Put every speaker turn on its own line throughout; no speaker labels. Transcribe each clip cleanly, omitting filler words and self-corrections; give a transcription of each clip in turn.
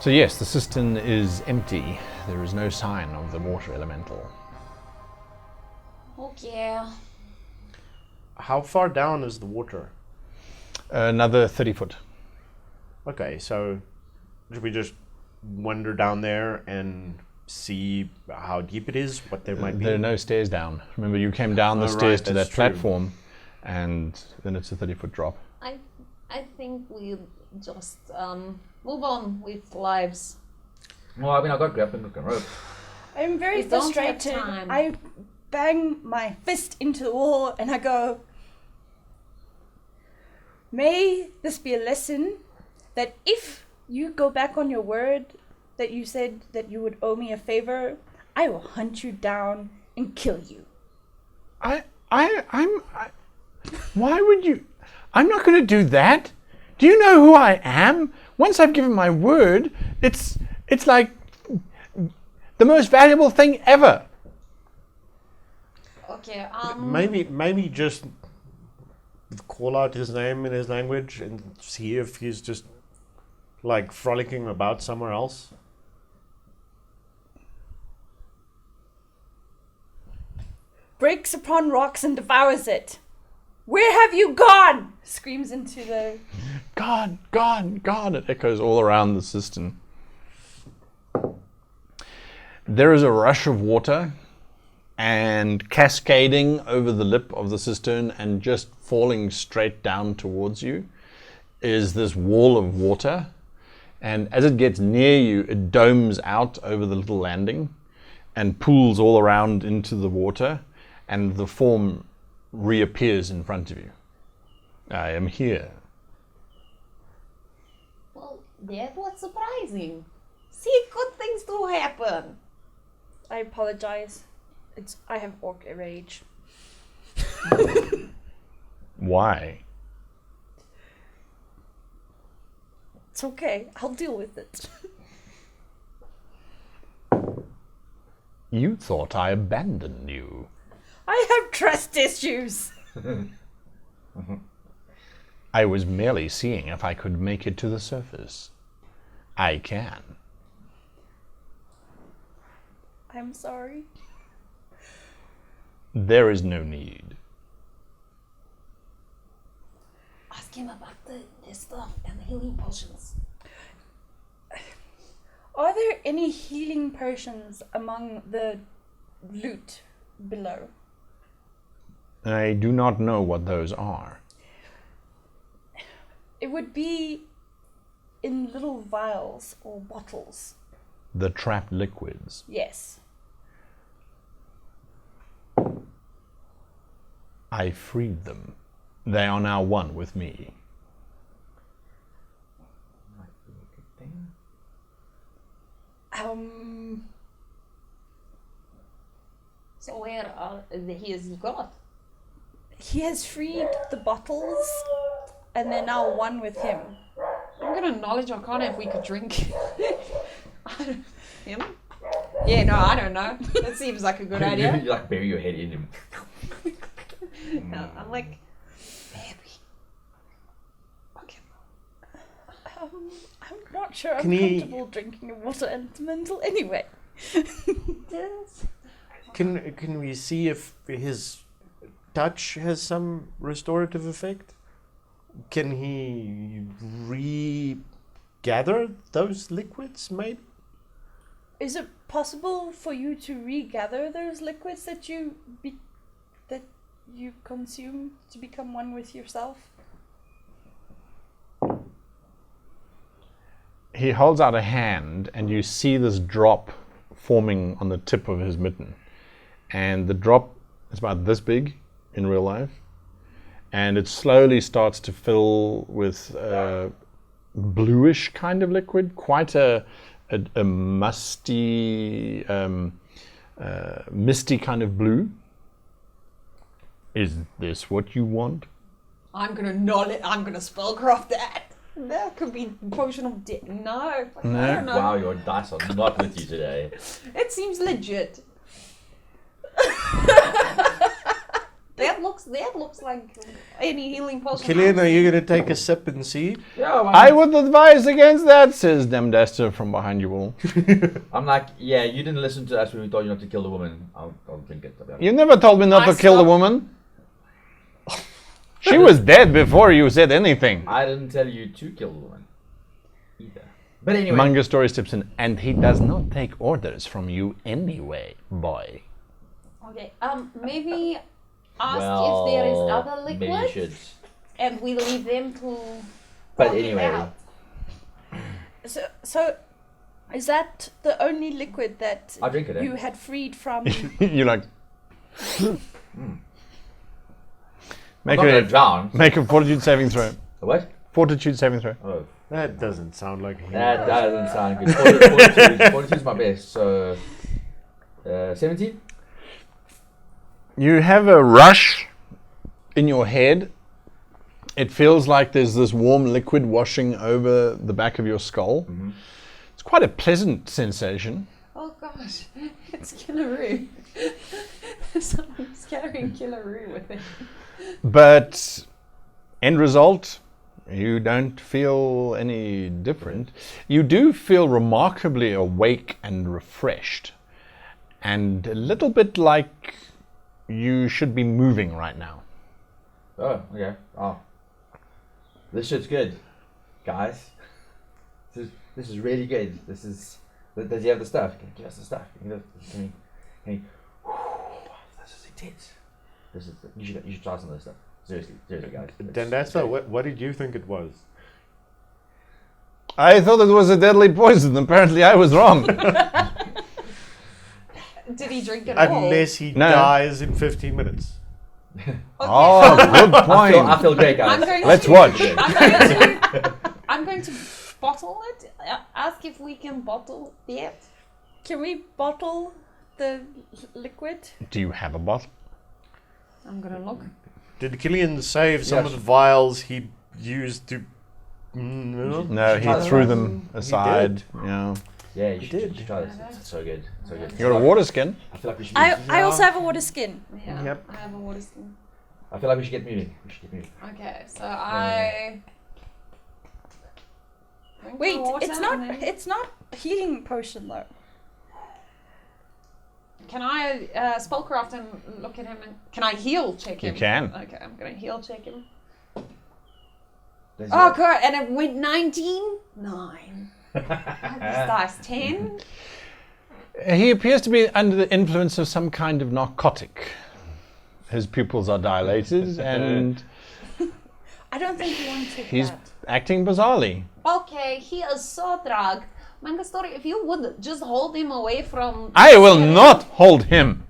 So yes, the cistern is empty. There is no sign of the water elemental.
Okay.
How far down is the water?
Another 30 foot.
Okay, so should we just wander down there and see how deep it is, what there might be?
There are no stairs down. Remember, you came down the stairs to that
true.
platform, and then it's a 30-foot drop.
I think we just move on with lives.
Well, I mean, I got grappling hook and rope.
I'm very
We don't have
frustrated.
time.
I bang my fist into the wall and I go, may this be a lesson that if you go back on your word that you said that you would owe me a favor, I will hunt you down and kill you.
Why would you? I'm not going to do that. Do you know who I am? Once I've given my word, it's like the most valuable thing ever.
Okay.
Maybe just call out his name in his language and see if he's just like frolicking about somewhere else.
Breaks upon rocks and devours it. Where have you gone? Screams into the...
Gone, gone, gone. It echoes all around the cistern. There is a rush of water, and cascading over the lip of the cistern and just falling straight down towards you is this wall of water. And as it gets near you, it domes out over the little landing and pools all around into the water, and the form reappears in front of you. I am here.
Well, that was surprising. See, good things do happen.
I apologize. I have orc rage.
Why?
It's okay. I'll deal with it.
You thought I abandoned you.
I have trust issues.
I was merely seeing if I could make it to the surface. I can.
I'm sorry.
There is no need.
Ask him about the stuff and the healing potions.
Are there any healing potions among the loot below?
I do not know what those are.
It would be in little vials or bottles.
The trapped liquids.
Yes.
I freed them. They are now one with me.
So where he is got?
He has freed the bottles, and they're now one with him.
I'm gonna knowledge arcana if we could drink. Him? Yeah, no, I don't know. That seems like a good idea.
You like bury your head in him.
I'm like, maybe. Okay.
I'm not sure I'm
Can he-
comfortable drinking a water elemental anyway.
Yes.
Can we see if his touch has some restorative effect? Can he regather those liquids, maybe?
Is it possible for you to regather those liquids that you consume to become one with yourself?
He holds out a hand, and you see this drop forming on the tip of his mitten. And the drop is about this big in real life. And it slowly starts to fill with bluish kind of liquid, quite a musty, misty kind of blue. Is this what you want?
I'm gonna spellcraft that. That could be potion of death. No. I don't know.
Wow, your dice are not with you today.
It seems legit. That looks like any healing potion.
Killian, are you going to take a sip and see?
Yeah, well,
I would advise against that, says Demdester from behind you all.
I'm like, yeah, you didn't listen to us when we told you not to kill the woman. I'll drink it.
You never told me not
I
to kill the
stopped-
woman. She was dead before you said anything.
I didn't tell you to kill the woman either. But anyway,
Manga Story steps in, and he does not take orders from you anyway, boy.
Okay. Maybe ask if there is other
maybe you
liquid,
should.
and we leave them to.
But
work it
anyway,
out.
So, is that the only liquid that
I'll drink it.
you had freed from?
You're like...
I'm not gonna drown.
Make a fortitude saving throw.
What?
Fortitude saving throw.
Oh,
That doesn't sound like him.
that doesn't sound good. 42 is my best. So, 17.
You have a rush in your head. It feels like there's this warm liquid washing over the back of your skull.
Mm-hmm.
It's quite a pleasant sensation.
Oh gosh, it's Killaroo. Someone's carrying Killaroo with him.
But end result, you don't feel any different. You do feel remarkably awake and refreshed. And a little bit like you should be moving right now.
Oh, okay. Oh, this shit's good, guys. This is really good. This is. Does he have the stuff? Can you give us the stuff? Can you, this is intense. You should try some of this stuff. Seriously, guys.
Dandasa, what did you think it was?
I thought it was a deadly poison. Apparently I was wrong.
Did he drink it all?
Unless he
No.
dies in 15 minutes.
Okay.
Oh, good point.
I feel great, guys.
I'm going
Let's
to,
watch.
I'm going to bottle it. Ask if we can bottle it.
Can we bottle the liquid?
Do you have a bottle?
I'm gonna look.
Did Killian save some
Yes.
of the vials he used to... No?
No, he threw them aside. Yeah.
Yeah, you
did.
should try this. It's so good. So good.
You got a water skin?
I feel like we should.
I also have a water skin.
Yeah,
Yep.
I have a water skin.
I feel like we should get moving.
Okay, so I. drink the
Wait,
water
it's not.
and then-
It's not a healing potion though.
Can I spellcraft and look at him and can I heal check him?
You can.
Okay, I'm gonna heal check him.
There's
Oh
no-
god, and it went 19? 9. This dice 10.
He appears to be under the influence of some kind of narcotic. His pupils are dilated and
I don't think you want to take
he's
that.
acting bizarrely.
Okay, he is so drugged. Manga Story, if you would just hold him away from.
I will not hold him.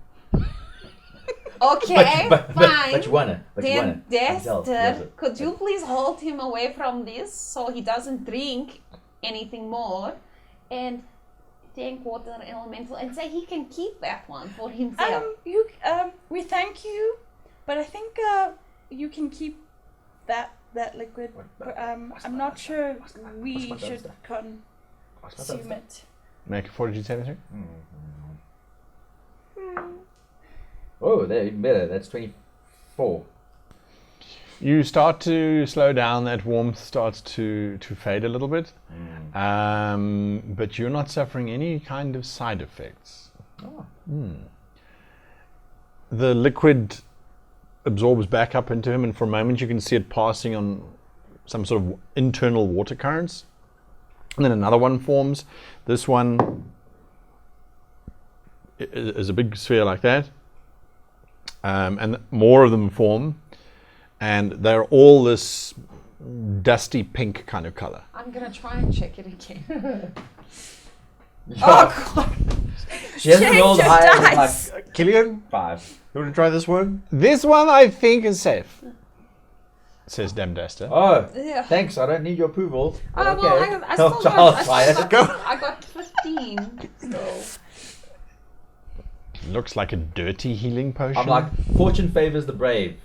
Okay, fine.
But you wanna.
Then,
Himself, yes,
Dexter, could you please hold him away from this so he doesn't drink anything more? And tank water elemental and say he can keep that one for himself.
We thank you, but I think you can keep that liquid. I'm not sure we
what's my
should
dumpster?
consume it.
Make a fortitude saving throw.
Oh, they're even better. That's 24.
You start to slow down. That warmth starts to fade a little bit, but you're not suffering any kind of side effects.
Oh.
The liquid absorbs back up into him, and for a moment you can see it passing on some sort of internal water currents, and then another one forms. This one is a big sphere like that, and more of them form, and they're all this dusty pink kind of color.
I'm gonna try and check it again. Oh god!
She hasn't
Change
rolled
your
higher than
dice.
like
Killian,
5.
you want to try this one?
This one I think is safe, says Demdester.
Oh,
Yeah.
thanks. I don't need your approval.
Oh,
Okay.
well, I still
Charles,
got,
try it. Go.
I got 15. So.
Looks like a dirty healing potion.
I'm like, fortune favors the brave.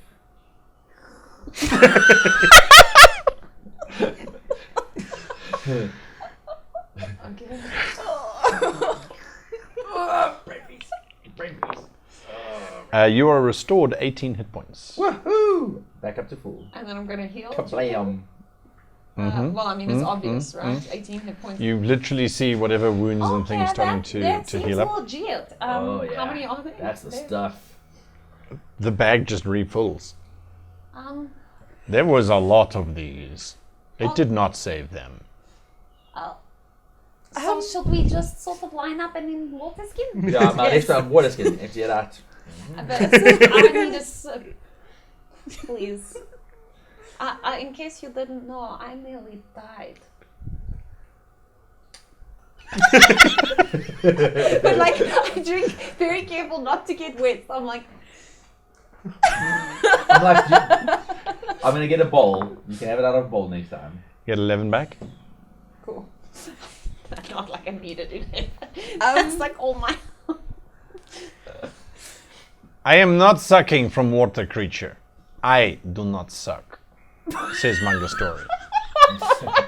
Okay.
You are restored 18 hit points.
Woohoo! Back up to full.
And then I'm going to heal.
Kablam.
Well, I mean, it's obvious, right? 18 hit points.
You literally see whatever wounds and things starting to heal up.
Legit.
Oh, yeah.
How many are there?
That's the
There?
stuff.
The bag just refills.
Um,
There was a lot of these. It
Oh.
did not save them.
so should we just sort of line up and in water skin?
Ja, maar heeft daar water skin. Empty it out.
But I need a sip. Please. In case you didn't know, I nearly died. But like, I drink very careful not to get wet. So I'm like,
I'm like, I'm gonna get a bowl. You can have it out of a bowl next time.
Get 11 back.
cool. Not like I needed it. That's like all my.
I am not sucking from water creature. I do not suck, says Manga Story.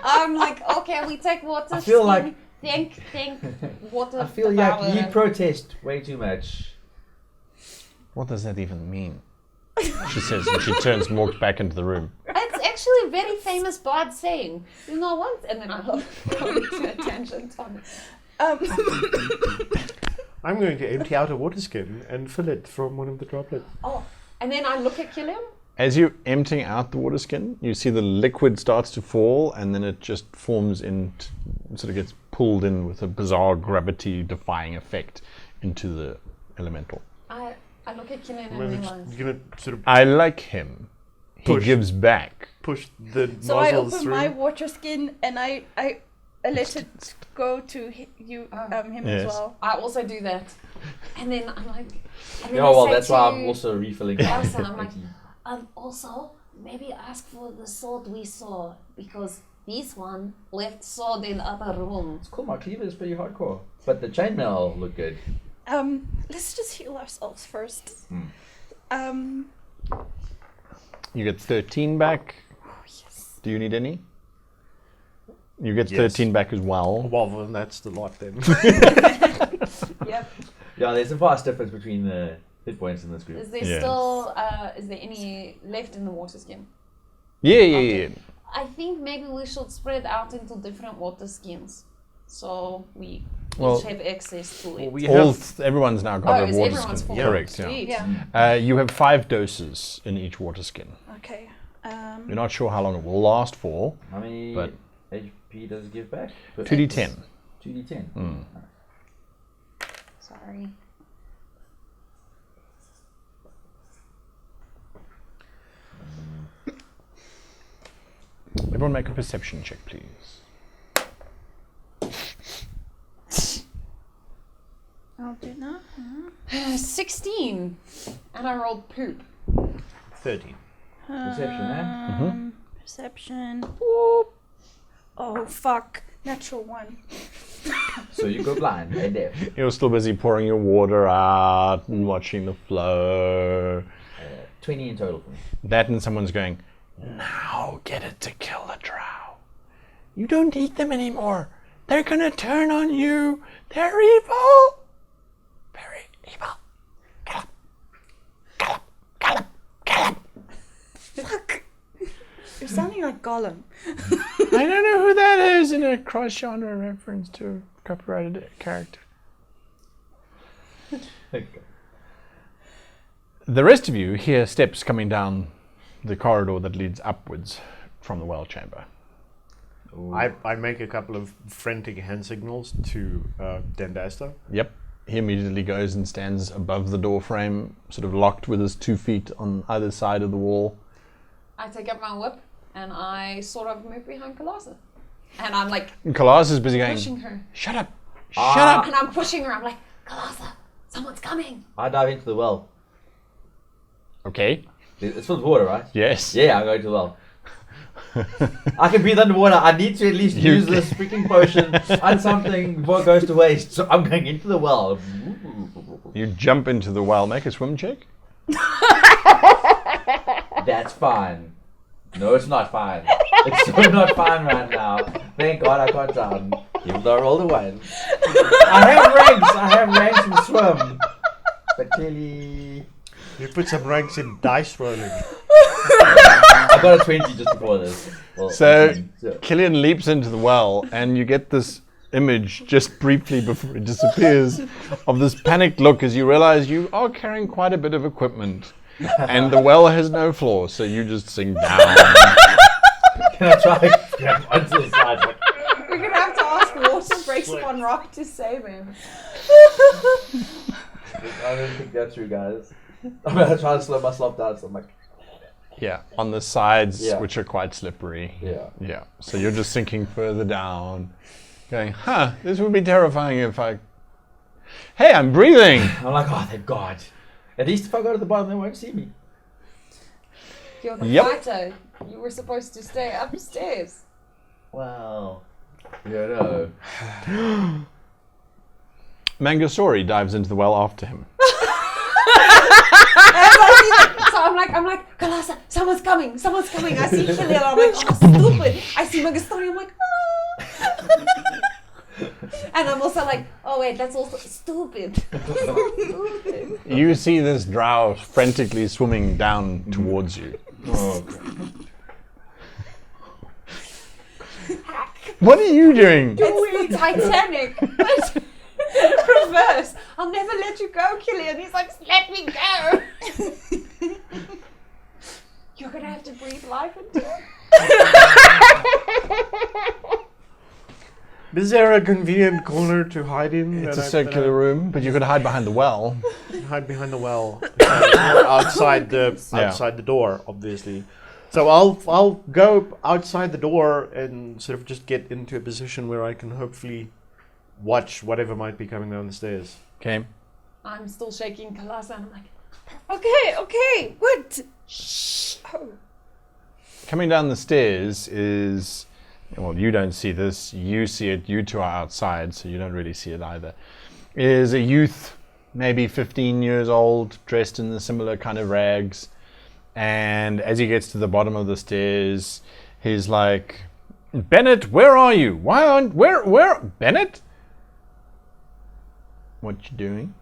I'm like, okay, we take water.
I feel
skin.
like-
Thank water.
I feel
devour.
like you protest way too much.
What does that even mean? She says, and she turns and walks back into the room.
It's actually a very famous bard saying, you know what? And then I go to a tangent on it.
I'm going to empty out a water skin and fill it from one of the droplets.
Oh, and then I look at Killian.
As you're emptying out the water skin, you see the liquid starts to fall, and then it just forms in, sort of gets pulled in with a bizarre gravity-defying effect into the elemental.
I look at Killian and
I'm
realize.
going to sort of
I like him. He
Push.
gives back.
push the
So I
nozzles
open
through.
my water skin and I let it go to him
Yes.
as well.
I also do that. And then I'm like. And then
Yeah,
I
well,
say
that's why
to
I'm also refilling.
Elsa, I'm like, also, maybe ask for the sword we saw, because this one left sword in other room.
It's cool, my cleaver is pretty hardcore. But the chainmail look good.
Let's just heal ourselves first.
You get 13 back.
Yes.
Do you need any? You get
Yes.
13 back as well.
Well, then that's the lot then.
Yep.
Yeah, there's a vast difference between the hit points in this group.
Is there
Yeah.
still, is there any left in the water skin?
Yeah.
I think maybe we should spread out into different water skins, so we
Well-
each have access to it.
we
All
have
everyone's now got
Oh,
a
is
water
everyone's
skin.
full?
Yeah.
Correct, yeah.
Sweet.
Yeah.
You have 5 doses in each water skin.
Okay.
You're not sure how long it will last for.
How many
But-
HP does it give back?
2d10.
2d10.
Sorry.
Everyone make a perception check, please.
I'll do that.
16, and I rolled poop.
13.
Perception, eh?
Perception. Whoop. Oh fuck! Natural 1.
So you go blind and deaf.
You're still busy pouring your water out and watching the flow.
20 in total for me.
That and someone's going, now get it to kill the drow. You don't eat them anymore. They're gonna turn on you. They're evil. Very evil. Kill 'em. Kill 'em. Kill 'em. Kill 'em.
Fuck! You're sounding like Gollum.
I don't know who that is in a cross-genre reference to a copyrighted character. The rest of you hear steps coming down the corridor that leads upwards from the well chamber.
I make a couple of frantic hand signals to Dendasta.
Yep. He immediately goes and stands above the door frame, sort of locked with his 2 feet on either side of the wall.
I take up my whip and I sort of move behind Colossus. And I'm like
And Colossus is busy going,
pushing her.
shut up, shut up.
And I'm pushing her. I'm like, Colossus, someone's coming.
I dive into the well.
Okay,
It's full of water, right?
yes.
Yeah, I'm going to the well. I can breathe underwater. I need to at least
You
use this freaking potion and something before it goes to waste. So I'm going into the well.
You jump into the well, make a swim check.
That's fine. No, it's not fine. It's so not fine right now. Thank God I can't drown. Even though I rolled a 1. I have ranks in swim. But clearly...
You put some ranks in dice rolling.
I got a 20 just before this. Well,
So
18, so.
Killian leaps into the well, and you get this image just briefly before it disappears of this panicked look as you realize you are carrying quite a bit of equipment. And the well has no floor, so you just sink down.
Can I try and grab onto the side? Like,
We're gonna have to ask Water Breaks Upon Rock to save him.
I don't think that's true, guys. I'm gonna try to slow myself down, so I'm like,
Yeah, on the sides,
Yeah.
which are quite slippery.
yeah.
Yeah, so you're just sinking further down, going, this would be terrifying if I... Hey, I'm breathing!
I'm like, oh, thank God. At least if I go to the bottom, they won't see me.
You're the
Yep.
fighter. You were supposed to stay upstairs.
Well, yeah, no.
Mangasori dives into the well after him.
So I'm like, Kalasa, someone's coming. I see Killian, I'm like, oh, stupid. I see Megastori, I'm like, ah. And I'm also like, oh wait, that's also stupid. Stupid.
You see this drow frantically swimming down towards you.
Oh,
What are you doing?
It's the Titanic. But reverse. I'll never let you go, Killian. He's like, let me go. You're gonna have to breathe life into it.
Is there a convenient corner to hide in?
It's
that
a
I-
circular room, but you could hide behind the well.
Hide behind the well, or outside the door, obviously. So I'll go outside the door and sort of just get into a position where I can hopefully watch whatever might be coming down the stairs.
Okay.
I'm still shaking Kalasa, and I'm like,
Okay, what? Shh. Oh.
Coming down the stairs is, well, you don't see this. You see it. You two are outside, so you don't really see it either. Is a youth, maybe 15 years old, dressed in the similar kind of rags. And as he gets to the bottom of the stairs, he's like, Bennett, where are you? Why aren't, where, Bennett? What you doing?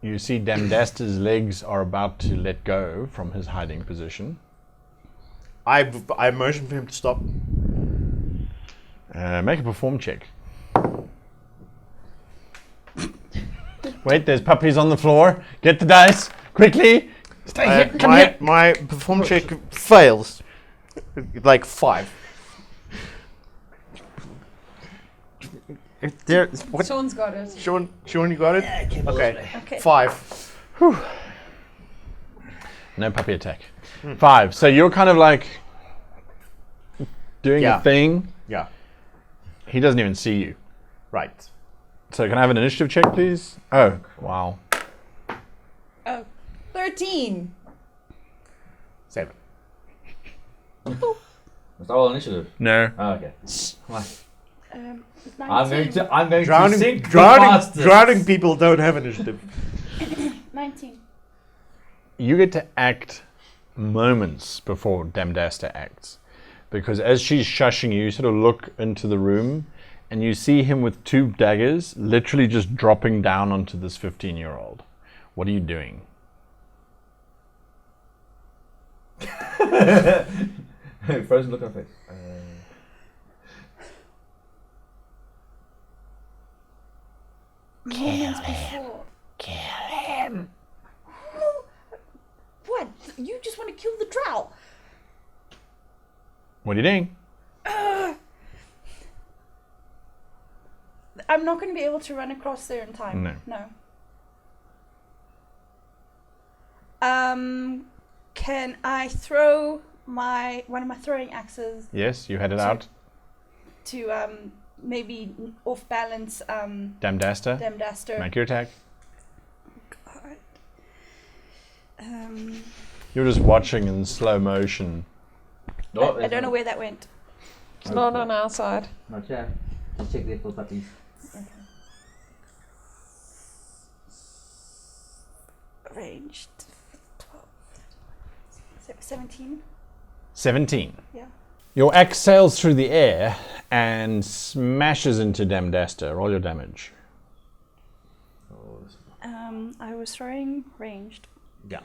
You see Damdasta's legs are about to let go from his hiding position.
I motion for him to stop.
Make a perform check. Wait, there's puppies on the floor. Get the dice, quickly. Stay here, come here.
My perform check fails. Like 5. There, what?
Sean's got it.
Sean, you got it?
Yeah,
Okay. 5.
No puppy attack. 5. So you're kind of like doing
Yeah.
a thing.
Yeah.
He doesn't even see you.
Right.
So can I have an initiative check, please? Oh, wow.
13.
7.
Is that all initiative?
No.
Oh, okay. Come on.
19.
I'm going to sink the bastards.
Drowning people don't have initiative.
19.
You get to act moments before Damdasta acts. Because as she's shushing you, you sort of look into the room and you see him with 2 daggers literally just dropping down onto this 15-year-old. What are you doing?
Frozen look on her face.
Moments before.
Kill him.
What? You just want to kill the drow.
What are you doing?
I'm not going to be able to run across there in time.
No.
Can I throw one of my throwing axes
Yes, you had it out.
to maybe off balance
Damdasta.
Damdaster?
Make your attack.
God.
You're just watching in slow motion.
No,
I don't know where that went.
It's not on our side.
Not yet. Just check the little puppies.
Ranged 12, 17.
17.
Yeah.
Your axe sails through the air and smashes into Damdaster. Roll your damage.
I was throwing ranged.
Yeah.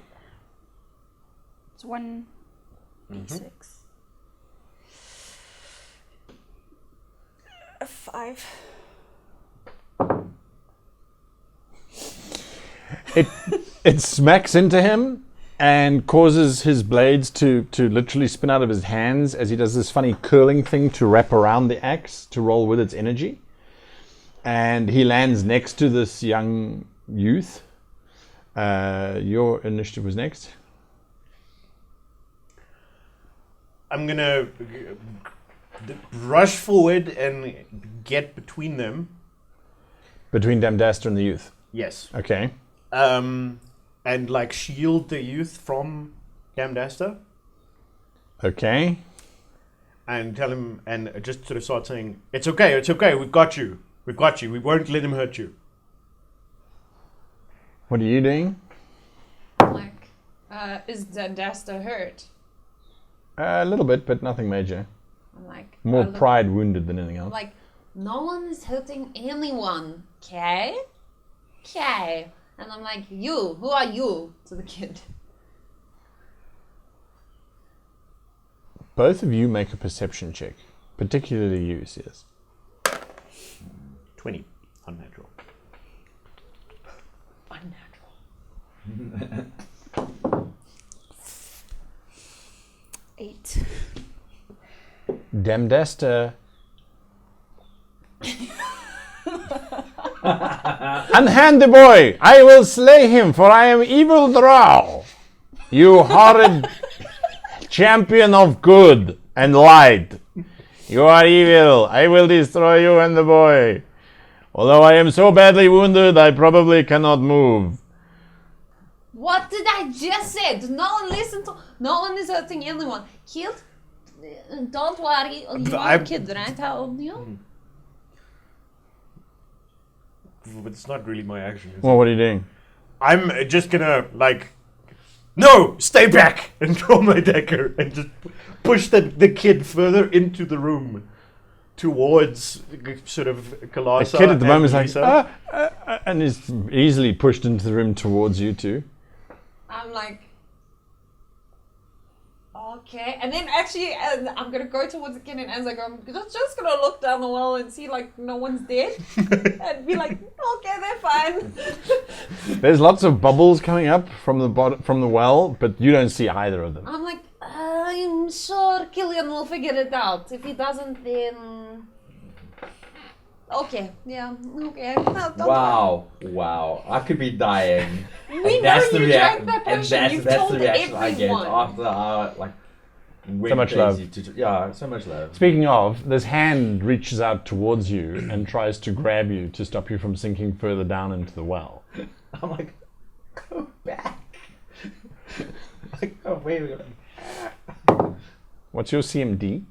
It's 1d6. A 5.
It smacks into him and causes his blades to literally spin out of his hands as he does this funny curling thing to wrap around the axe to roll with its energy. And he lands next to this young youth. Your initiative was next.
I'm gonna rush forward and get between them.
Between Damdaster and the youth.
Yes.
Okay.
And like shield the youth from Damdaster.
Okay.
And tell him, and just sort of start saying, it's okay, we've got you, we won't let him hurt you.
What are you doing?
Like, is Damdaster hurt?
A little bit, but nothing major.
I'm like,
More pride wounded than anything else.
Like, no one is hurting anyone, okay? Okay. And I'm like, you, who are you? To the kid.
Both of you make a perception check. Particularly you, Sears.
20. Unnatural.
Unnatural.
8.
Damdaster. Unhand the boy! I will slay him, for I am evil drow. You horrid champion of good and light. You are evil. I will destroy you and the boy. Although I am so badly wounded, I probably cannot move.
What did I just say? No one listen to. No one is hurting anyone. Killed? Don't worry. You are a kid, right? How old are you?
But it's not really my action.
Well, what are you doing?
I'm just gonna like, no, stay back, and draw my dagger and just push the kid further into the room towards sort of Kalasa.
The kid at the moment is
Lisa.
like, and is easily pushed into the room towards you two.
I'm like, okay. And then actually, I'm gonna go towards the kid, and as I go, I'm just gonna look down the well and see like no one's dead, and be like, okay, they're fine.
There's lots of bubbles coming up from the bottom, from the well, but you don't see either of them.
I'm like, I'm sure Killian will figure it out. If he doesn't, then okay, yeah, okay. No, don't
Wow. I could be dying.
We
And
know
that's the
you drank that
and
potion. You've
that's
told
the reaction I get
everyone.
after I went
So much love.
crazy yeah, so much love.
Speaking of, this hand reaches out towards you and tries to grab you to stop you from sinking further down into the well.
I'm like, go back. Like, oh wait a minute.
What's your CMD?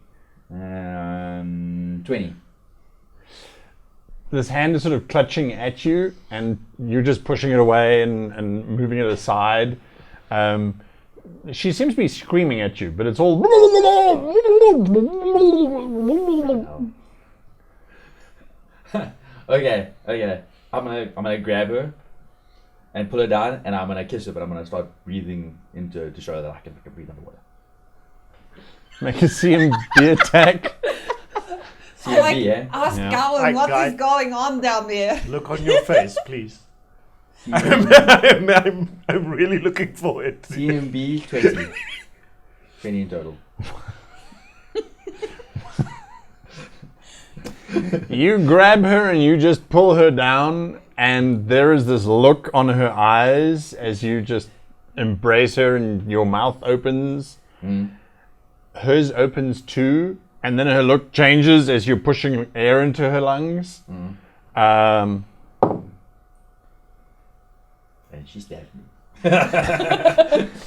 20.
This hand is sort of clutching at you, and you're just pushing it away and moving it aside. She seems to be screaming at you, but it's all.
Okay. I'm gonna grab her and pull her down, and I'm gonna kiss her, but I'm gonna start breathing into to show her that I can breathe underwater.
Make a CMD attack.
I'm like,
yeah.
ask
Yeah.
Gowan what
Guy.
is going on down there.
Look on your face, please. I'm really looking forward to it.
CMB 20. 20 in total.
You grab her and you just pull her down, and there is this look on her eyes as you just embrace her and your mouth opens. Hers opens too, and then her look changes as you're pushing air into her lungs.
And she stabbed me.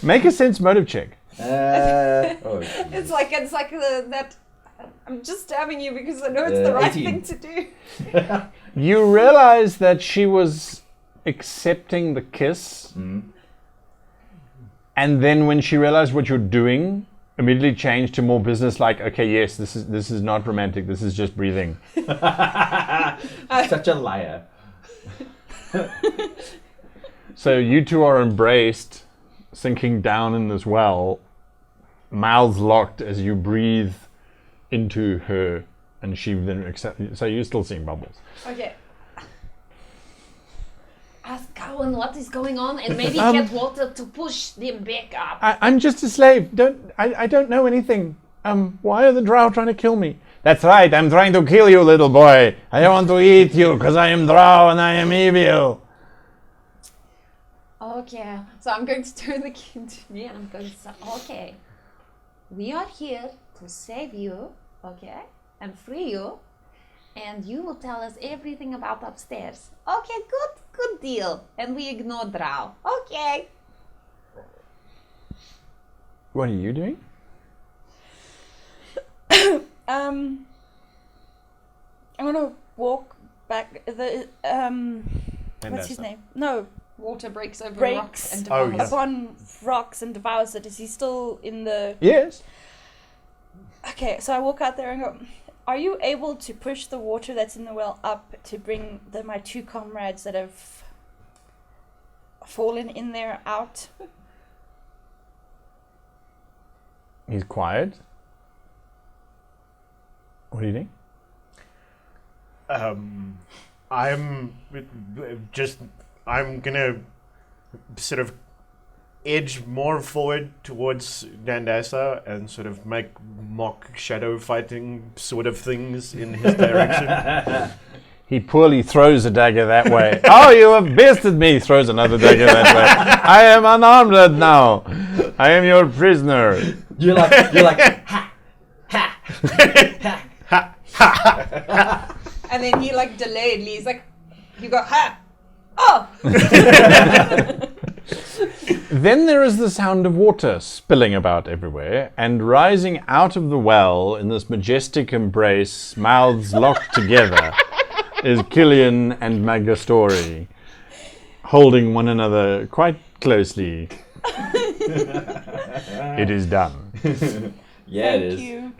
Make a sense motive check.
It's like that. I'm just stabbing you because I know it's the right
18.
thing to do.
You realize that she was accepting the kiss, and then when she realized what you're doing, immediately change to more business-like. Okay, yes, this is not romantic. This is just breathing.
Such a liar.
So you two are embraced, sinking down in this well, mouths locked as you breathe into her, and she then accepts. So you're still seeing bubbles.
Okay. Ask Cowan what is going on and maybe get water to push them back up.
I'm just a slave. I don't know anything. Why are the drow trying to kill me? That's right. I'm trying to kill you, little boy. I want to eat you because I am drow and I am evil.
Okay, so I'm going to turn the kid to me and I'm going to say, okay, we are here to save you, okay, and free you, and you will tell us everything about upstairs. Okay, good deal. And we ignore drow. Okay.
What are you doing?
I'm gonna walk back. What's his name? No,
Water breaks over
Breaks.
rocks and
Oh,
devours.
yeah.
upon rocks and devours it. Is he still in the?
Yes.
Okay, so I walk out there and go. Are you able to push the water that's in the well up to bring my two comrades that have fallen in there out?
He's quiet. What do you think?
I'm gonna sort of edge more forward towards Dandasa and sort of make mock shadow fighting sort of things in his direction.
He poorly throws a dagger that way. Oh, you have bested me! Throws another dagger that way. I am unarmed now. I am your prisoner.
You're like, ha, ha, ha.
And then he like delayedly, he's like, you go, ha! Oh!
Then there is the sound of water spilling about everywhere, and rising out of the well in this majestic embrace, mouths locked together, is Killian and Magastori, holding one another quite closely. It is done.
Yeah, it is.
You.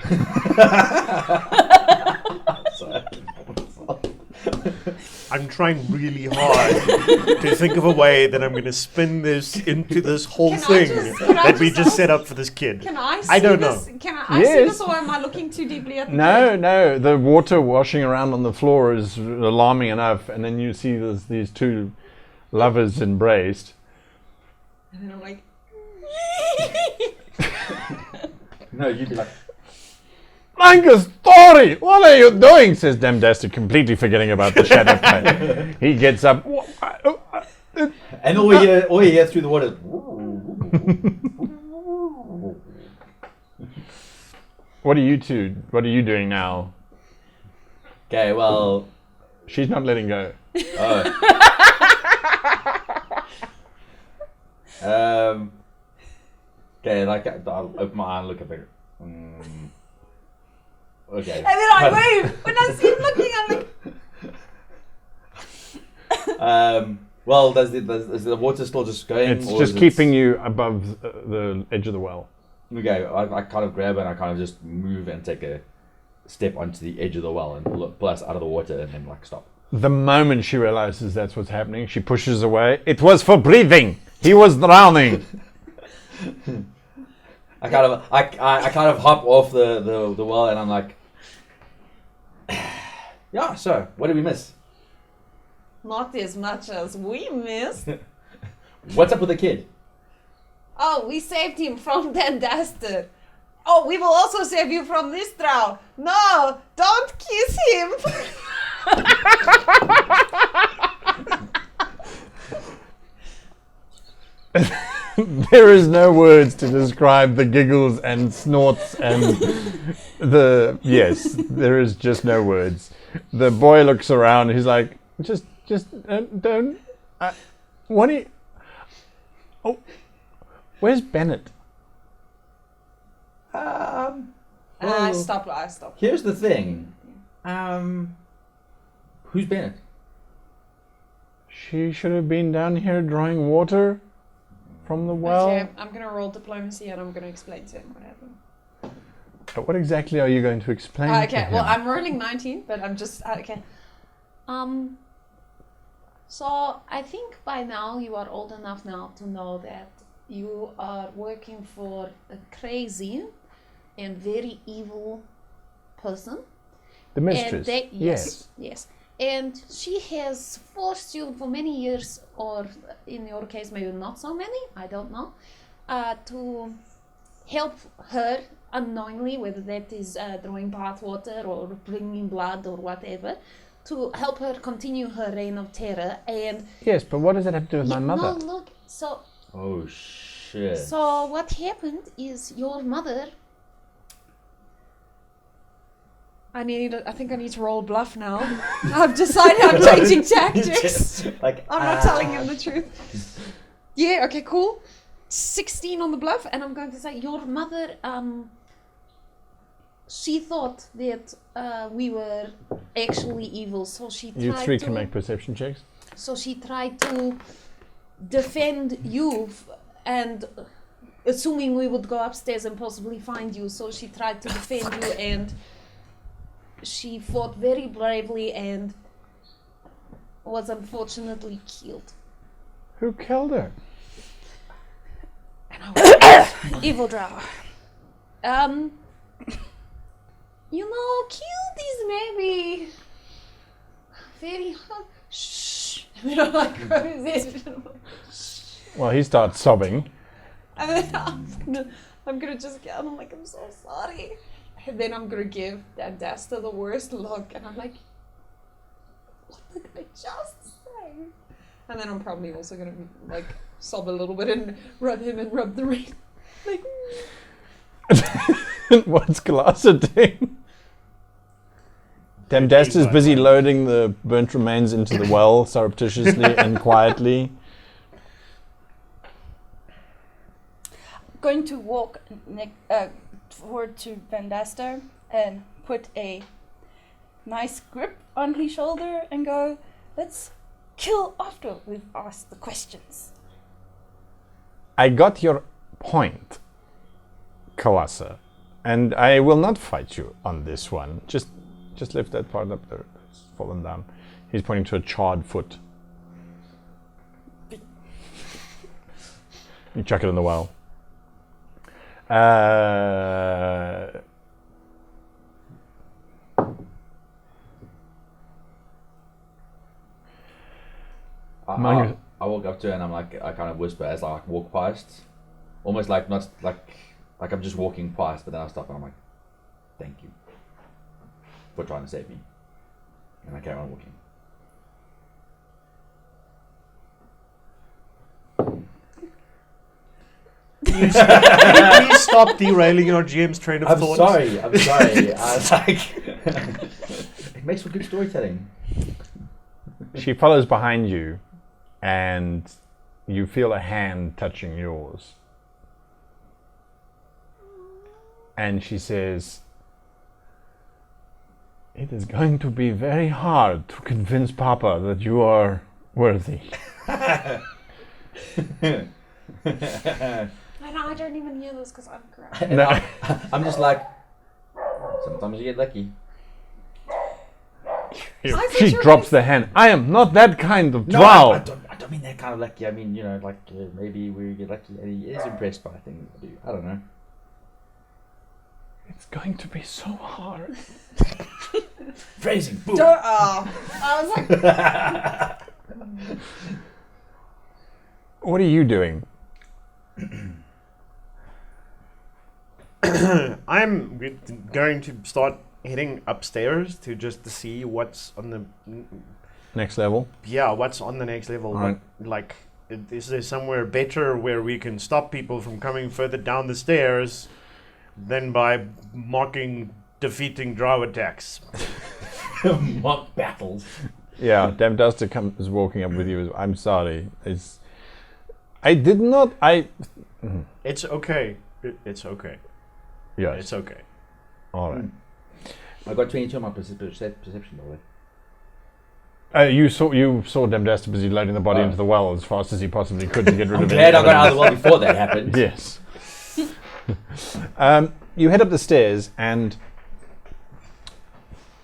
I'm trying really hard to think of a way that I'm going to spin this into this whole
Can I
thing
just- can I
that we
just
just
ask-
set up for this kid.
Can I see
I don't
this?
know.
Can I see
Yes.
this, or am I looking too deeply at the kid?
No, the water washing around on the floor is alarming enough, and then you see these two lovers embraced.
And then I'm like,
No, you'd be like,
Magastori, what are you doing? Says Damdaster, completely forgetting about the shadow play. He gets up.
and all you hear through the water is,
What are you doing now?
okay, well,
She's not letting go.
okay, like I'll open my eye and look at it. Okay.
and then I move. When I see him looking, I'm like,
well, is the water still just going?
It's
or
just
is it-
keeping you above the edge of the well.
Okay, I kind of grab it and I kind of just move and take a step onto the edge of the well and pull us out of the water and then like stop.
The moment she realizes that's what's happening, she pushes away. It was for breathing. He was drowning.
I kind of hop off the well and I'm like, yeah. So what did we miss?
not as much as we missed.
What's up with the kid?
Oh, we saved him from that dastard. Oh, we will also save you from this drow. No, don't kiss him.
There is no words to describe the giggles and snorts and the... Yes, there is just no words. The boy looks around, he's like, just don't... what do you... Oh, where's Bennett?
I
Well,
stop.
here's the thing. Who's Bennett?
She should have been down here drawing water from the well.
Okay, I'm gonna roll diplomacy and I'm gonna explain to him what happened.
So what exactly are you going to explain to
Okay,
him?
well, I'm rolling 19, but I'm just okay.
So I think by now you are old enough now to know that you are working for a crazy and very evil person.
The mistress.
And
yes.
yes. And she has forced you for many years, or in your case maybe not so many, I don't know, to help her unknowingly, whether that is drawing bathwater or bringing blood or whatever, to help her continue her reign of terror. And
Yes, but what does that have to do with my mother?
no, look, so
Oh shit.
so what happened is your mother.
I think I need to roll bluff now. I've decided I'm changing tactics.
Like
I'm not telling him the truth. Yeah, okay, cool. 16 on the bluff, and I'm going to say your mother, she thought that we were actually evil, so she tried
You three
to...
can make perception checks.
So she tried to defend you, and assuming we would go upstairs and possibly find you, so she tried to defend you, and she fought very bravely and was unfortunately killed.
Who killed her?
And I was evil drow. You know, killed is maybe very hard. Shh. You know, like,
Well, he starts sobbing.
And then I'm gonna just get, I'm like, I'm so sorry. And then I'm gonna give that Dasta the worst look, and I'm like, what did I just say? And then I'm probably also gonna like sob a little bit and rub the rain. Like,
What's Galassa doing? Damdast is busy loading the burnt remains into the well surreptitiously and quietly.
Going to walk forward to Vandaster and put a nice grip on his shoulder and go, let's kill after we've asked the questions.
I got your point, Kalasa, and I will not fight you on this one. Just lift that part up there. It's fallen down. He's pointing to a charred foot. You chuck it in the well.
I walk up to her and I'm like, I kind of whisper as I like walk past, almost like not like I'm just walking past, but then I stop and I'm like, thank you for trying to save me, and I carry on walking.
Can you please stop derailing our GM's train of
I'm
thought?
sorry. I was like, it makes for good storytelling.
She follows behind you, and you feel a hand touching yours. And she says, "It is going to be very hard to convince Papa that you are worthy."
I don't even hear this because I'm correct.
No.
I'm just like, sometimes you get lucky.
She drops the hand. I am not that kind of
No,
drow.
I don't mean that kind of lucky. I mean, you know, like maybe we get lucky and he is impressed by things I do. I don't know.
It's going to be so hard.
Phrasing. Boom.
I was like,
What are you doing?
I'm going to start heading upstairs to just to see what's on the
Next level.
what's on the next level.
Alright.
Like, is there somewhere better where we can stop people from coming further down the stairs than by mocking defeating drow attacks?
Mock battles.
Yeah, Damduster is walking up with you. I'm sorry. I did not.
It's okay. It's okay.
Yes.
It's okay.
All right.
I got 22 on my perception by the way.
You saw Damduster busy loading the body
Oh.
into the well as fast as he possibly could to get rid
I'm
of it.
glad I got out of the well before that happened.
Yes. you head up the stairs, and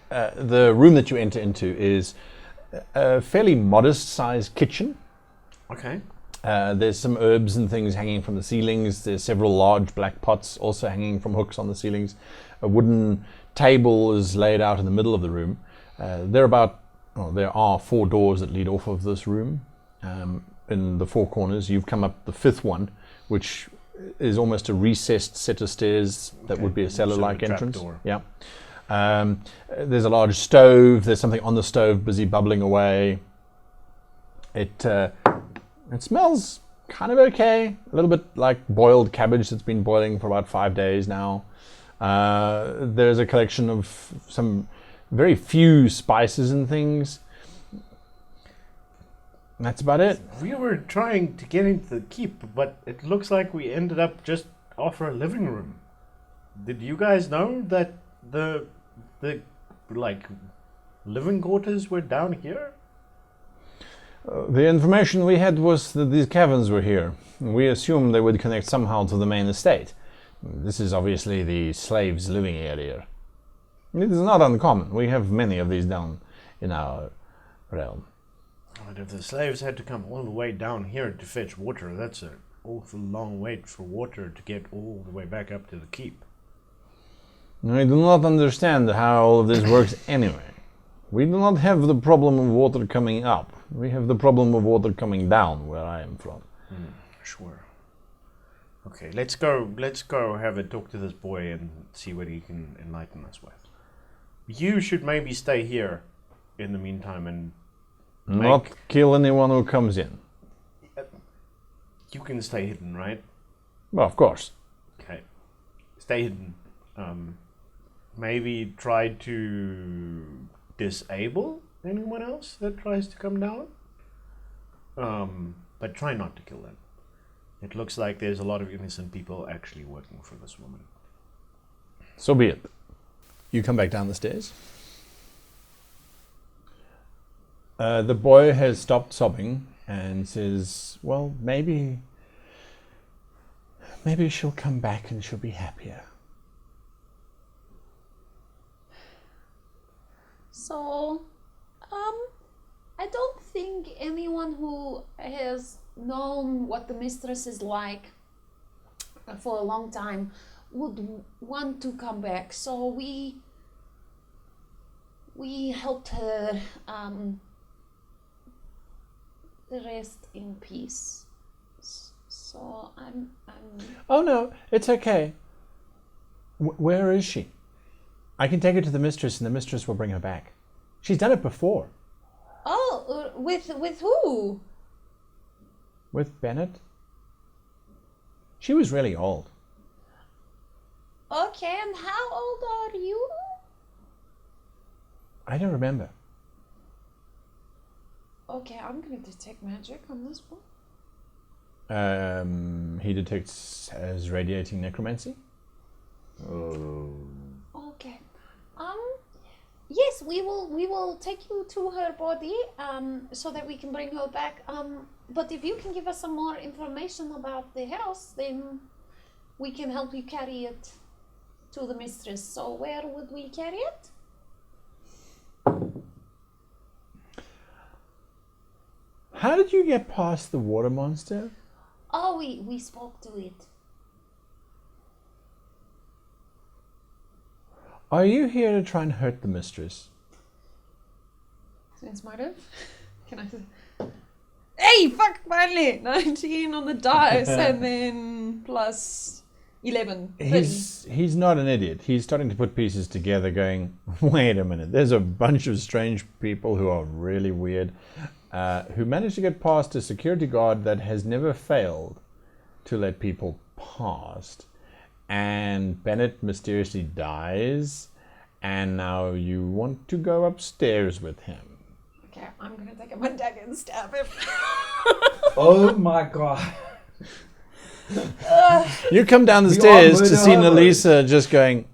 the room that you enter into is a fairly modest-sized kitchen.
Okay.
There's some herbs and things hanging from the ceilings. There's several large black pots also hanging from hooks on the ceilings. A wooden table is laid out in the middle of the room. There are 4 doors that lead off of this room. In the 4 corners, you've come up the 5th one, which is almost a recessed set of stairs that would be a cellar-like
Sort of a
entrance.
trapdoor.
Yeah. There's a large stove. There's something on the stove busy bubbling away. It smells kind of okay. A little bit like boiled cabbage that's been boiling for about 5 days now. There's a collection of some very few spices and things. That's about it.
We were trying to get into the keep, but it looks like we ended up just off our living room. Did you guys know that the like living quarters were down here?
The information we had was that these caverns were here. We assumed they would connect somehow to the main estate. This is obviously the slaves' living area. It is not uncommon. We have many of these down in our realm.
But if the slaves had to come all the way down here to fetch water, that's an awful long wait for water to get all the way back up to the keep.
I do not understand how all of this works anyway. We do not have the problem of water coming up. We have the problem of water coming down where I am from.
Sure. Okay, let's go have a talk to this boy and see what he can enlighten us with. You should maybe stay here in the meantime and
Not kill anyone who comes in.
You can stay hidden, right?
Well, of course.
Okay. Stay hidden. Maybe try to disable anyone else that tries to come down. But try not to kill them. It looks like there's a lot of innocent people actually working for this woman.
So be it. You come back down the stairs. The boy has stopped sobbing and says, well, maybe she'll come back and she'll be happier.
So, I don't think anyone who has known what the mistress is like for a long time would want to come back. So we helped her rest in peace. So I'm.
Oh no, it's okay. Where is she? I can take her to the mistress and the mistress will bring her back. She's done it before.
Oh, with who?
With Bennett. She was really old.
Okay, and how old are you?
I don't remember.
Okay, I'm gonna detect magic on this one.
He detects as radiating necromancy.
Oh.
Okay. Yes, we will take you to her body, so that we can bring her back. But if you can give us some more information about the house, then we can help you carry it to the mistress. So where would we carry it?
How did you get past the water monster?
Oh, we spoke to it.
Are you here to try and hurt the mistress?
It's motive. Can I say? Hey, fuck, finally! 19 on the dice and then plus 11. 30.
He's not an idiot. He's starting to put pieces together going, wait a minute, there's a bunch of strange people who are really weird, who managed to get past a security guard that has never failed to let people past. And Bennett mysteriously dies, and now you want to go upstairs with him.
Okay, I'm gonna take a dagger and stab him.
Oh my god.
You come down the
We
stairs
are
to see
Murderhobos.
Nalisa just going,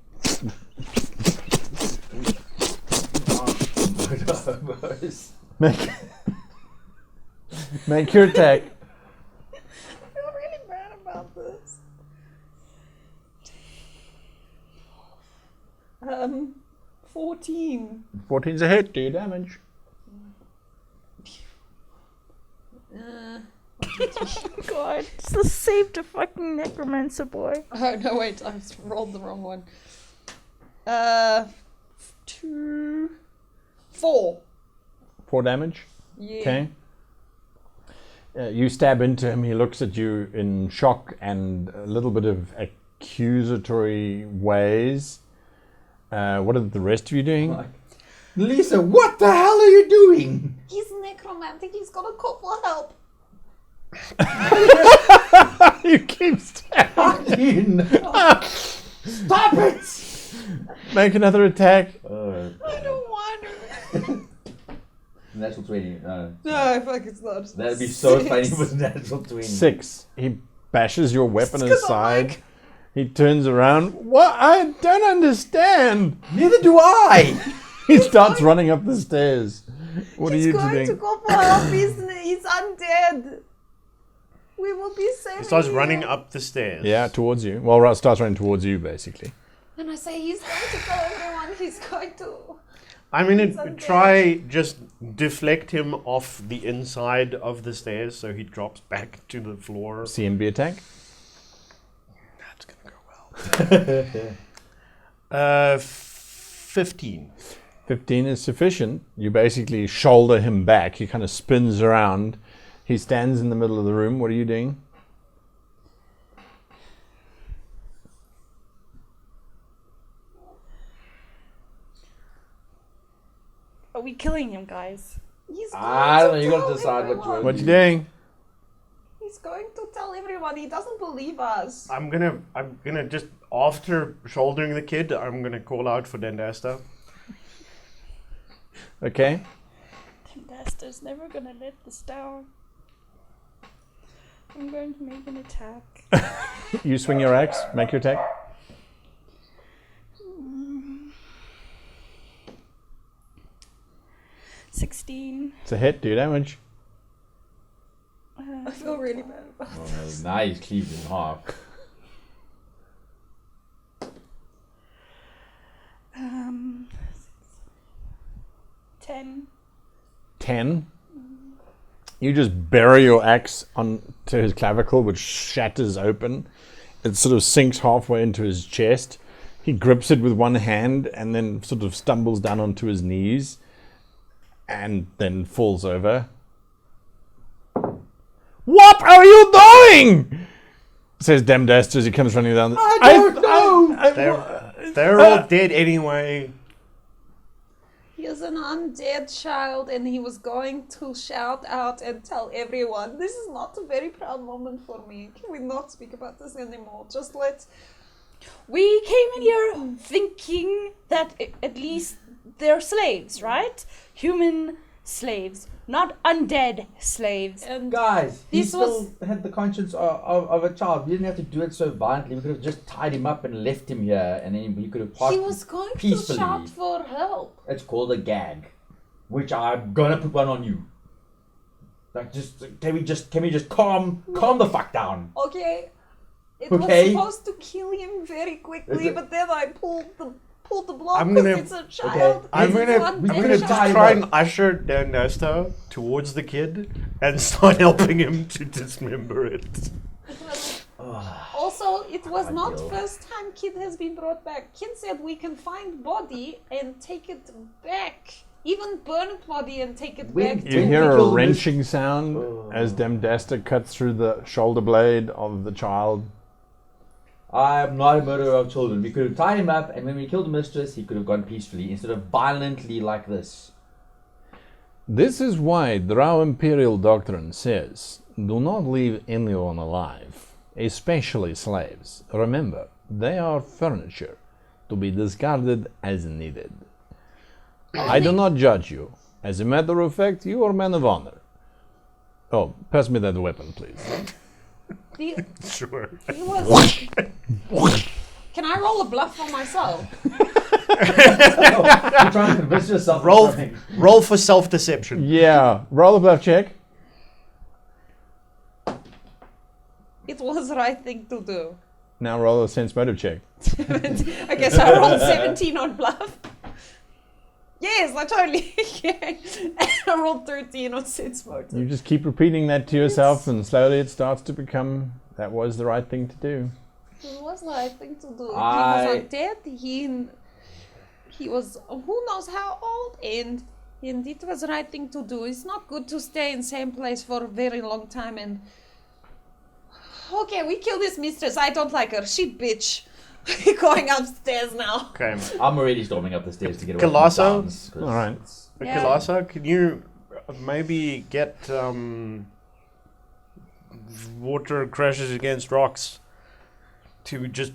Murderhobos.
make your attack.
I feel really bad about this. 14.
14's a hit. Do your damage.
God, just save the fucking necromancer boy.
Oh no, wait, I rolled the wrong one. 2, 4.
4 damage.
Yeah.
Okay. You stab into him. He looks at you in shock and a little bit of accusatory ways. What are the rest of you doing?
Like, Lisa, what the hell are you doing?
He's necromantic. He's got a call for help.
You keep stabbing.
Stop it!
Make another attack.
I don't want to.
Natural 20. No,
No, fuck, it's not.
that'd be so
6.
funny if it was natural 20.
6. He bashes your weapon
'cause I'm
aside.
like-
He turns around. What? I don't understand.
Neither do I!
He starts running up the stairs. What are you
He's going to
doing?
go for help. He's undead. We will be safe.
He starts running up the stairs.
Yeah, towards you. Well, Ra starts running towards you, basically.
And I say, he's going to tell everyone he's going to.
I'm gonna
undead.
try just deflect him off the inside of the stairs so he drops back to the floor.
CMB attack.
That's gonna go well. 15.
15 is sufficient. You basically shoulder him back. He kind of spins around. He stands in the middle of the room. What are you doing?
Are we killing him, guys?
He's going
I don't know,
to
you gotta
tell
decide which
everyone.
one.
What are you doing?
He's going to tell everyone. He doesn't believe us.
I'm gonna just after shouldering the kid, I'm gonna call out for Dendasta.
Okay.
Daster's never gonna let this down. I'm going to make an attack.
You swing your axe. Make your attack.
16.
It's a hit. Do your damage.
I feel really bad about it.
Oh, now he's cleaved in half.
10.
10. You just bury your axe onto his clavicle, which shatters open. It sort of sinks halfway into his chest. He grips it with one hand and then sort of stumbles down onto his knees and then falls over. What are you doing? Says Demdest as he comes running down.
I don't know.
They're all dead anyway.
He is an undead child and he was going to shout out and tell everyone. This is not a very proud moment for me. Can we not speak about this anymore? Just let...
We came in here thinking that at least they're slaves, right? Human slaves, not undead slaves.
And
Guys, he
This
still had the conscience of a child. We didn't have to do it so violently. We could have just tied him up and left him here, and then we could have passed.
He was going to
peacefully.
shout for help.
It's called a gag, which I'm gonna put one on you. Like, can we just calm the fuck down?
okay, it
Okay.
was supposed to kill him very quickly,
Okay.
but then I pulled the block
I'm
because
gonna-
it's a child.
I'm
It's
gonna,
an
I'm
undead
gonna
just
just
child.
try and usher Dendasta towards the kid and start helping him to dismember it.
Also, it was not
Ideal.
first time Kid has been brought back. Kid said we can find body and take it back. Even burnt body and take it
When-
back.
You
to-
hear a
kill this-
wrenching sound as Demdesta cuts through the shoulder blade of the child.
I'm not a murderer of children. We could have tied him up, and when we killed the mistress, he could have gone peacefully instead of violently like this.
This is why the Drow Imperial Doctrine says, do not leave anyone alive, especially slaves. Remember, they are furniture, to be discarded as needed. I do not judge you. As a matter of fact, you are men of honor. Oh, pass me that weapon, please.
He,
Sure.
he was. Can I roll a bluff for myself?
You're trying to convince yourself. of
Roll,
something.
roll for self-deception.
Yeah, roll a bluff check.
It was the right thing to do.
Now roll a sense motive check.
Okay, so I rolled 17 on bluff. Yes, I totally can. And I rolled 13 on sense motive.
You just keep repeating that to yourself, and slowly it starts to become, that was the right thing to do.
It was the right thing to do. He
I-
was undead. He was who knows how old, and it was the right thing to do. It's not good to stay in the same place for a very long time. And okay, we kill this mistress. I don't like her. She bitch. We're going upstairs now.
Okay.
I'm already storming up the stairs to get away
Colosso?
from the sounds, 'cause
Alright.
it's-
Yeah.
Colosso, can you maybe get water crashes against rocks to just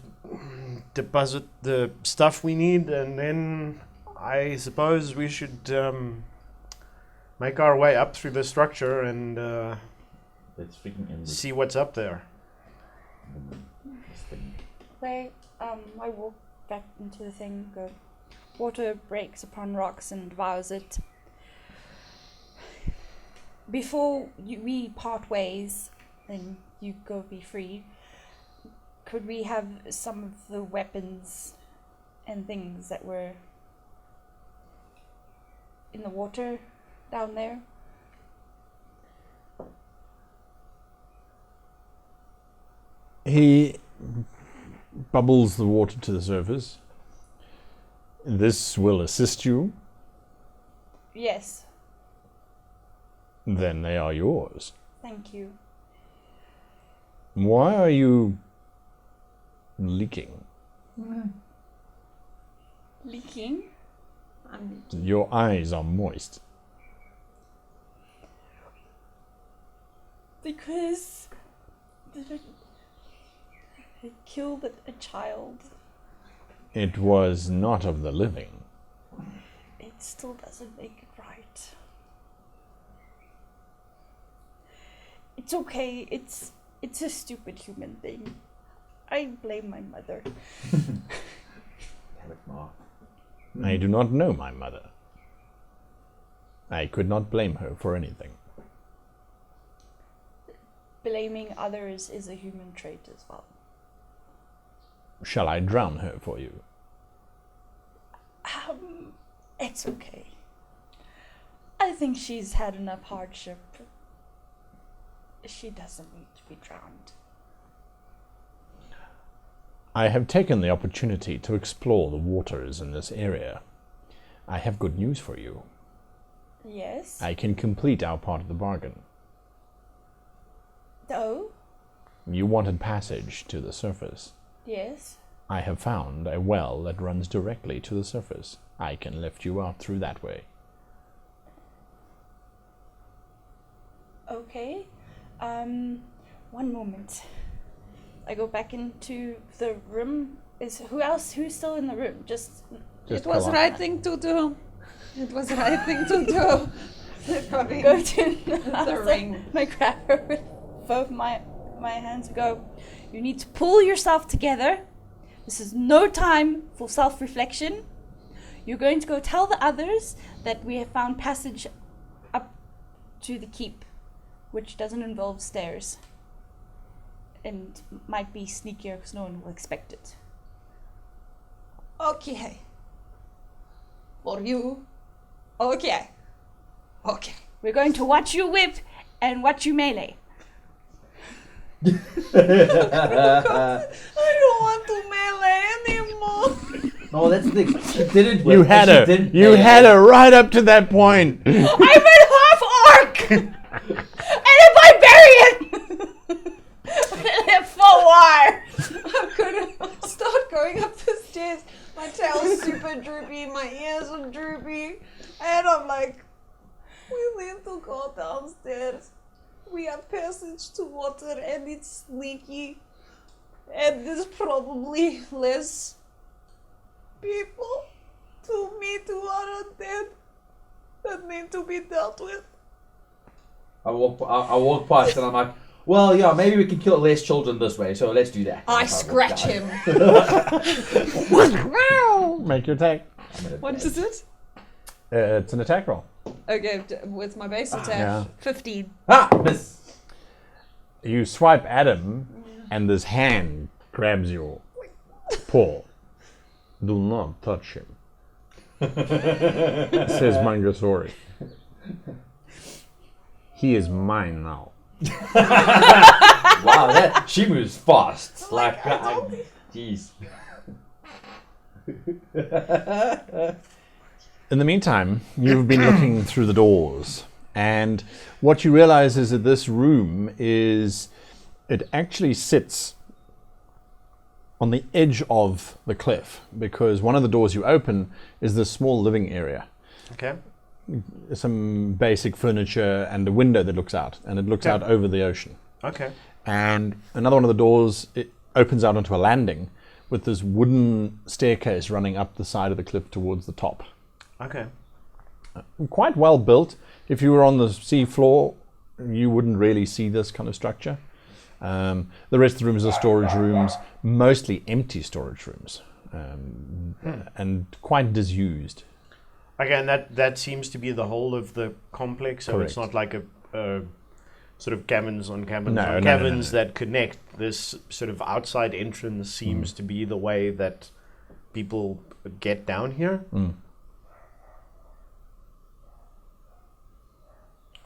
deposit the stuff we need, and then I suppose we should make our way up through the structure and
It's freaking in
see what's up there.
this thing.
Wait, I walk back into the thing, go. Water breaks upon rocks and devours it. Before we part ways and you go be free, could we have some of the weapons and things that were in the water down there?
He bubbles the water to the surface. This will assist you.
Yes,
Then they are yours.
thank you.
Why are you leaking?
Leaking?
Your eyes are moist.
Because it killed a child.
It was not of the living.
It still doesn't make it right. It's okay. It's a stupid human thing. I blame my mother.
Damn it, Ma.
I do not know my mother. I could not blame her for anything.
Blaming others is a human trait as well.
Shall I drown her for you?
It's okay. I think she's had enough hardship. She doesn't need to be drowned.
I have taken the opportunity to explore the waters in this area. I have good news for you.
Yes?
I can complete our part of the bargain.
Oh?
You wanted passage to the surface.
Yes?
I have found a well that runs directly to the surface. I can lift you out through that way.
Okay. One moment. I go back into the room. Who's still in the room? Just
It was the right thing to do. It was the right thing to do.
go to
The ring.
I grab her with both my hands and go, you need to pull yourself together. This is no time for self-reflection. You're going to go tell the others that we have found passage up to the keep, which doesn't involve stairs. And might be sneakier because no one will expect it.
Okay. For you. Okay. Okay.
We're going to watch you whip and watch you melee.
I don't want to melee anymore.
No, that's the thing. She didn't whip,
You
and
had
she
her.
didn't
You
melee.
had her right up to that point.
I'm a half orc and a barbarian. And a full war.
I'm gonna start going up the stairs. My tail's super droopy, my ears are droopy, and I'm like, we need to go downstairs. We have passage to water and it's sneaky. And there's probably less people to meet who are undead that need to be dealt with.
I walk past and I'm like, well, yeah, maybe we can kill less children this way, so let's do that.
I scratch him.
Make your attack.
What is it?
It's an attack roll.
Okay, with my base attack,
Yeah.
15.
Ah, miss.
You swipe at him, and this hand grabs your paw. Do not touch him. Says Mangasori. He is mine now.
Wow, she moves fast. Jeez.
In the meantime, you've been looking through the doors, and what you realize is that this room it actually sits on the edge of the cliff, because one of the doors you open is this small living area.
Okay.
Some basic furniture and a window that looks out, and it looks out over the ocean.
Okay.
And another one of the doors, it opens out onto a landing with this wooden staircase running up the side of the cliff towards the top.
Okay.
Quite well built. If you were on the sea floor, you wouldn't really see this kind of structure. The rest of the rooms are storage rooms, mostly empty storage rooms, and quite disused.
Again, that seems to be the whole of the complex, so
Correct.
It's not like a sort of caverns on caverns
No,
on
no,
caverns
no.
that connect. This sort of outside entrance seems to be the way that people get down here.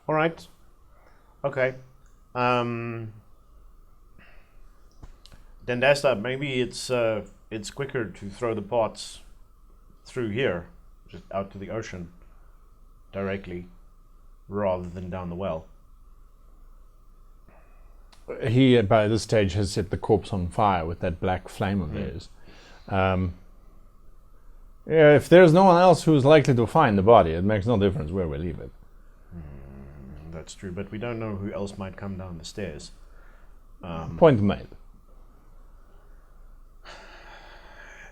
All right. Okay. Dendesta, maybe it's quicker to throw the pots through here, just out to the ocean directly, rather than down the well.
He, by this stage, has set the corpse on fire with that black flame of theirs. Yeah, if there's no one else who's likely to find the body, it makes no difference where we leave it.
That's true, but we don't know who else might come down the stairs.
Point made.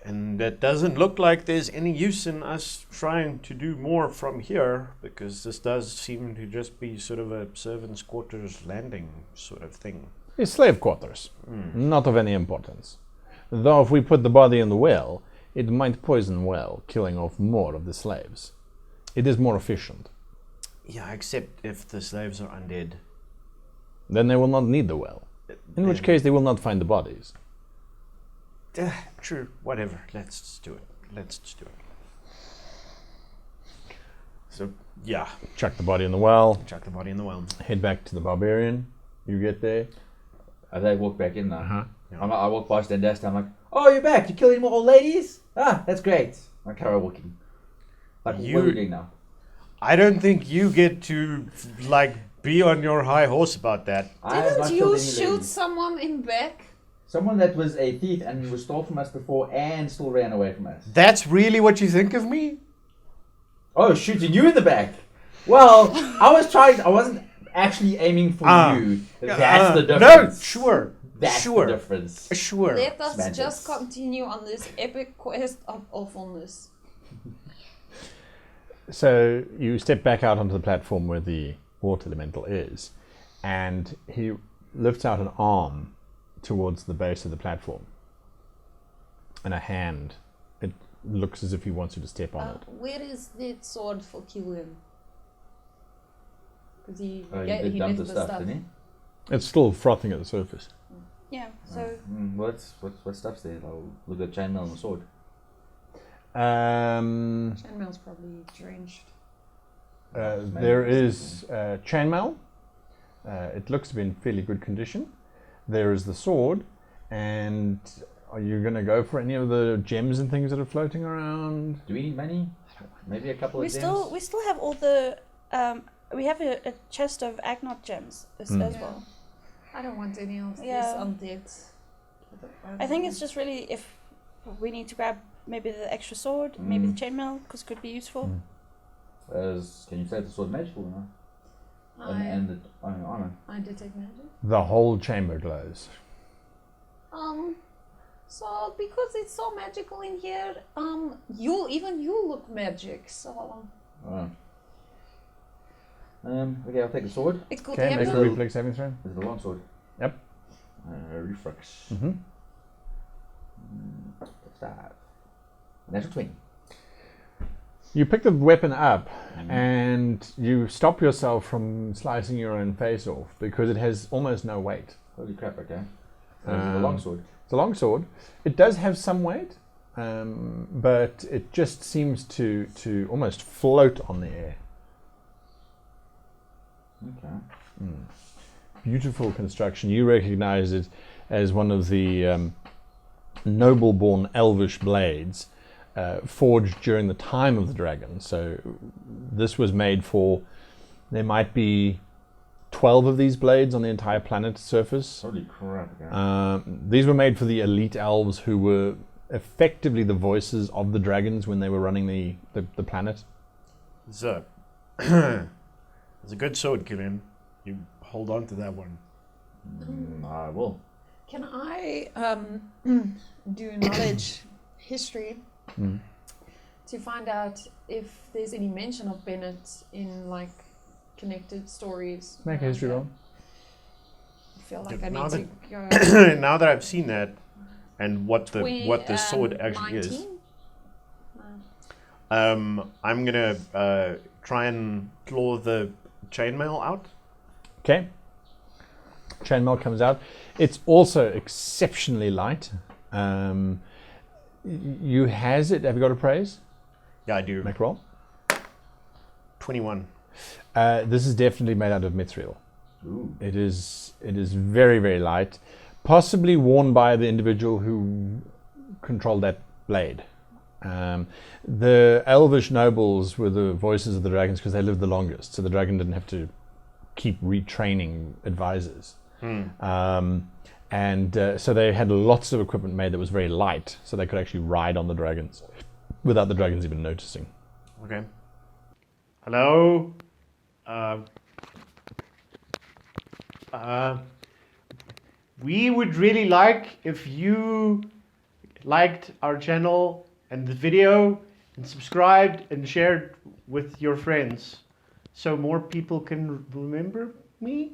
And it doesn't look like there's any use in us trying to do more from here, because this does seem to just be sort of a servants' quarters landing sort of thing.
It's slave quarters, not of any importance. Though if we put the body in the well, it might poison well, killing off more of the slaves. It is more efficient.
Yeah, except if the slaves are undead.
Then they will not need the well. In which case they will not find the bodies.
True, whatever. Let's just do it. So, yeah.
Chuck the body in the well,
Chuck the body in the well.
head back to the barbarian. You get there.
They walk back in now.
Uh-huh.
Yeah.
I walk past Dendesta. I'm like, "Oh, you're back! You killing more old ladies? Ah, that's great." I carry walking. Like, what are we doing now?
I don't think you get to, be on your high horse about that.
I have
Didn't
not
you
killed any
shoot
ladies.
someone in back?
Someone that was a thief and was stole from us before and still ran away from us.
That's really what you think of me?
Oh, shooting you in the back. Well, I wasn't actually aiming for you. That's the difference.
No, sure.
That's
sure.
the difference.
Sure.
Let us
Semantics.
just continue on this epic quest of awfulness.
So you step back out onto the platform where the water elemental is, and he lifts out an arm towards the base of the platform, and a hand. It looks as if he wants you to step on it.
Where is the sword for killing? Because he
He dumped
left
the stuff, didn't he?
It's still frothing at the surface.
Yeah, so
What stuff's there? I'll look at chainmail and the sword.
Chainmail's probably drenched.
There is chainmail. It looks to be in fairly good condition. There is the sword, and are you going to go for any of the gems and things that are floating around?
Do we need money? Maybe a couple
we
of gems?
still have all the we have a chest of Agnot gems as well.
I don't want any of
Yeah.
this undead.
I think it's just really if we need to grab maybe the extra sword, maybe the chainmail, because it could be useful.
Can you say the sword magical or not? And the armor.
I detect magic.
The whole chamber glows.
So because it's so magical in here, you look magic. So
Oh. Okay, I'll take the sword.
it could
Okay, make
happen.
a reflex saving throw.
This is the long sword.
Yep.
Reflex.
Mm-hmm.
5. Natural 20.
You pick the weapon up, and you stop yourself from slicing your own face off because it has almost no weight.
Holy crap, okay. This is a longsword.
It's a longsword. It does have some weight, but it just seems to almost float on the air.
Okay.
Beautiful construction. You recognize it as one of the noble-born elvish blades forged during the time of the dragon. So this was made for, there might be 12 of these blades on the entire planet's surface.
Holy crap. Okay.
These were made for the elite elves who were effectively the voices of the dragons when they were running the planet.
So, it's a good sword, Killian. You hold on to that one.
I will.
Can I do knowledge history to find out if there's any mention of Bennett in like connected stories?
Make a history roll.
I feel like
Yeah,
I
now
need to go.
Now that I've seen that and what the sword actually
19?
is, I'm gonna try and claw the chainmail out.
Okay. Chainmail comes out. It's also exceptionally light. You has it. Have you got a praise?
Yeah, I do.
Make a roll.
21.
This is definitely made out of mithril.
Ooh.
It is very, very light. Possibly worn by the individual who controlled that blade. The elvish nobles were the voices of the dragons because they lived the longest, so the dragon didn't have to keep retraining advisors. So they had lots of equipment made that was very light, so they could actually ride on the dragons without the dragons even noticing.
Okay. Hello? We would really like if you liked our channel and the video and subscribed and shared with your friends so more people can remember me.